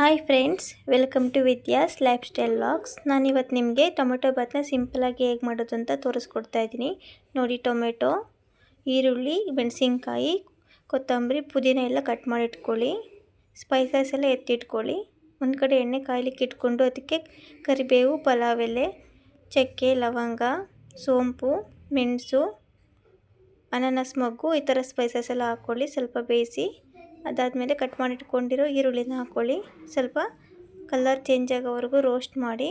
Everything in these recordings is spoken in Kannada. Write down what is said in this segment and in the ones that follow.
Hi friends, welcome to Vidya's lifestyle vlogs. ನಾನಿವತ್ತು ನಿಮಗೆ ಟೊಮೆಟೊ ಬಾತನ್ನ ಸಿಂಪಲಾಗಿ ಹೇಗೆ ಮಾಡೋದು ಅಂತ ತೋರಿಸ್ಕೊಡ್ತಾ ಇದ್ದೀನಿ. ನೋಡಿ, ಟೊಮೆಟೊ, ಈರುಳ್ಳಿ, ಮೆಣಸಿನ್ಕಾಯಿ, ಕೊತ್ತಂಬರಿ, ಪುದೀನ ಎಲ್ಲ ಕಟ್ ಮಾಡಿ ಇಟ್ಕೊಳ್ಳಿ. ಸ್ಪೈಸಸ್ ಎಲ್ಲ ಎತ್ತಿಟ್ಕೊಳ್ಳಿ. ಒಂದು ಕಡೆ ಎಣ್ಣೆ ಕಾಯ್ಲಿಕ್ಕೆ ಇಟ್ಕೊಂಡು ಅದಕ್ಕೆ ಕರಿಬೇವು, ಪಲಾವ್ ಎಲೆ, ಚಕ್ಕೆ, ಲವಂಗ, ಸೋಂಪು, ಮೆಣಸು, ಅನಾನಸ್ ಮೊಗ್ಗು, ಈ ಥರ ಸ್ಪೈಸಸ್ ಎಲ್ಲ ಹಾಕ್ಕೊಳ್ಳಿ. ಸ್ವಲ್ಪ ಬೇಯಿಸಿ ಅದಾದಮೇಲೆ ಕಟ್ ಮಾಡಿ ಇಟ್ಕೊಂಡಿರೋ ಈರುಳ್ಳಿನ ಹಾಕ್ಕೊಳ್ಳಿ. ಸ್ವಲ್ಪ ಕಲರ್ ಚೇಂಜ್ ಆಗೋವರೆಗೂ ರೋಸ್ಟ್ ಮಾಡಿ.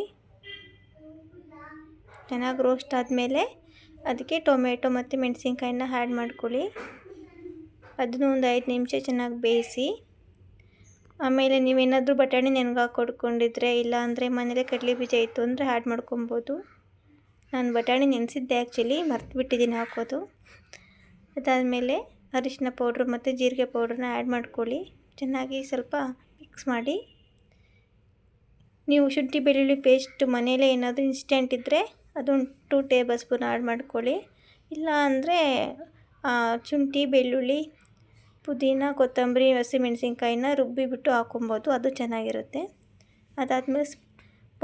ಚೆನ್ನಾಗಿ ರೋಸ್ಟ್ ಆದಮೇಲೆ ಅದಕ್ಕೆ ಟೊಮೆಟೊ ಮತ್ತು ಮೆಣಸಿನ್ಕಾಯಿನ ಆ್ಯಡ್ ಮಾಡ್ಕೊಳ್ಳಿ. ಅದನ್ನು ಒಂದು 5 ನಿಮಿಷ ಚೆನ್ನಾಗಿ ಬೇಯಿಸಿ. ಆಮೇಲೆ ನೀವೇನಾದರೂ ಬಟಾಣಿ ನೆನೆಗಾಕೊಡ್ಕೊಂಡಿದ್ರೆ, ಇಲ್ಲ ಅಂದರೆ ಮನೇಲೆ ಕಡಲೆ ಬೀಜ ಇತ್ತು ಅಂದರೆ ಆ್ಯಡ್ ಮಾಡ್ಕೊಬೋದು. ನಾನು ಬಟಾಣಿ ನೆನೆಸಿದ್ದೆ, ಆ್ಯಕ್ಚುಲಿ ಮರ್ತುಬಿಟ್ಟಿದ್ದೀನಿ ಹಾಕೋದು. ಅದಾದಮೇಲೆ ಅರಿಶಿನ ಪೌಡ್ರು ಮತ್ತು ಜೀರಿಗೆ ಪೌಡ್ರನ್ನ ಆ್ಯಡ್ ಮಾಡ್ಕೊಳ್ಳಿ. ಚೆನ್ನಾಗಿ ಸ್ವಲ್ಪ ಮಿಕ್ಸ್ ಮಾಡಿ. ನೀವು ಶುಂಠಿ ಬೆಳ್ಳುಳ್ಳಿ ಪೇಸ್ಟ್ ಮನೇಲೇ ಏನಾದರೂ ಇನ್ಸ್ಟೆಂಟ್ ಇದ್ದರೆ ಅದೊಂದು 2 ಟೇಬಲ್ ಸ್ಪೂನ್ ಆ್ಯಡ್ ಮಾಡ್ಕೊಳ್ಳಿ. ಇಲ್ಲ ಅಂದರೆ ಶುಂಠಿ, ಬೆಳ್ಳುಳ್ಳಿ, ಪುದೀನ, ಕೊತ್ತಂಬರಿ, ಹಸಿಮೆಣಸಿನ್ಕಾಯಿನ ರುಬ್ಬಿಬಿಟ್ಟು ಹಾಕೊಬೋದು, ಅದು ಚೆನ್ನಾಗಿರುತ್ತೆ. ಅದಾದಮೇಲೆ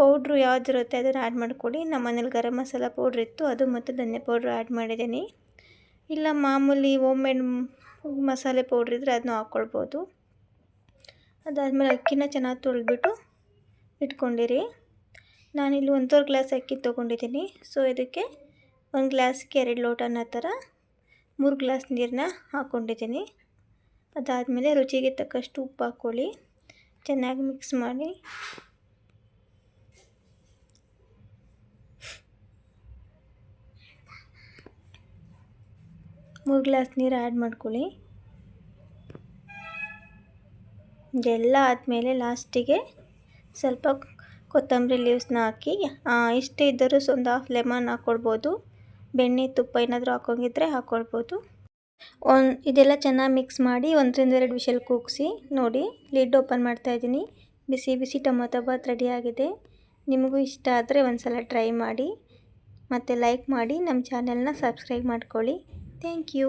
ಪೌಡ್ರು ಯಾವುದಿರುತ್ತೆ ಅದನ್ನು ಆ್ಯಡ್ ಮಾಡ್ಕೊಳ್ಳಿ. ನಮ್ಮ ಮನೇಲಿ ಗರಂ ಮಸಾಲ ಪೌಡ್ರ್ ಇತ್ತು, ಅದು ಮತ್ತು ಧನಿಯಾ ಪೌಡ್ರು ಆ್ಯಡ್ ಮಾಡಿದ್ದೀನಿ. ಇಲ್ಲ ಮಾಮೂಲಿ ಹೋಮ್ ಮೇಡ್ ಮಸಾಲೆ ಪೌಡ್ರ್ ಇದ್ದರೆ ಅದನ್ನು ಹಾಕ್ಕೊಳ್ಬೋದು. ಅದಾದಮೇಲೆ ಅಕ್ಕಿನ ಚೆನ್ನಾಗಿ ತೊಳೆದ್ಬಿಟ್ಟು ಇಟ್ಕೊಂಡಿರಿ. ನಾನಿಲ್ಲಿ 1.25 ಗ್ಲಾಸ್ ಅಕ್ಕಿ ತೊಗೊಂಡಿದ್ದೀನಿ. ಸೊ ಇದಕ್ಕೆ 1 ಗ್ಲಾಸ್ಗೆ 2 ಲೋಟ ಅನ್ನೋ ಥರ 3 ಗ್ಲಾಸ್ ನೀರನ್ನ ಹಾಕ್ಕೊಂಡಿದ್ದೀನಿ. ಅದಾದಮೇಲೆ ರುಚಿಗೆ ತಕ್ಕಷ್ಟು ಉಪ್ಪು ಹಾಕ್ಕೊಳ್ಳಿ. ಚೆನ್ನಾಗಿ ಮಿಕ್ಸ್ ಮಾಡಿ. ಮೂರು ಗ್ಲಾಸ್ ನೀರು ಆ್ಯಡ್ ಮಾಡ್ಕೊಳ್ಳಿ. ಇದೆಲ್ಲ ಆದಮೇಲೆ ಲಾಸ್ಟಿಗೆ ಸ್ವಲ್ಪ ಕೊತ್ತಂಬರಿ ಲೀವ್ಸ್ನ ಹಾಕಿ, ಇಷ್ಟೇ ಇದ್ದರೂ ಒಂದು ಹಾಫ್ ಲೆಮನ್ ಹಾಕ್ಕೊಳ್ಬೋದು. ಬೆಣ್ಣೆ, ತುಪ್ಪ ಏನಾದರೂ ಹಾಕೋಂಗಿದ್ರೆ ಹಾಕ್ಕೊಳ್ಬೋದು. ಇದೆಲ್ಲ ಚೆನ್ನಾಗಿ ಮಿಕ್ಸ್ ಮಾಡಿ 1 ರಿಂದ 2 ವಿಷಲ್ ಕೂಗಿಸಿ. ನೋಡಿ, ಲಿಡ್ ಓಪನ್ ಮಾಡ್ತಾಯಿದ್ದೀನಿ. ಬಿಸಿ ಬಿಸಿ ಟೊಮೊಟೊ ಬಾತ್ ರೆಡಿಯಾಗಿದೆ. ನಿಮಗೂ ಇಷ್ಟ ಆದರೆ ಒಂದು ಸಲ ಟ್ರೈ ಮಾಡಿ ಮತ್ತು ಲೈಕ್ ಮಾಡಿ. ನಮ್ಮ ಚಾನೆಲ್ನ ಸಬ್ಸ್ಕ್ರೈಬ್ ಮಾಡ್ಕೊಳ್ಳಿ. Thank you.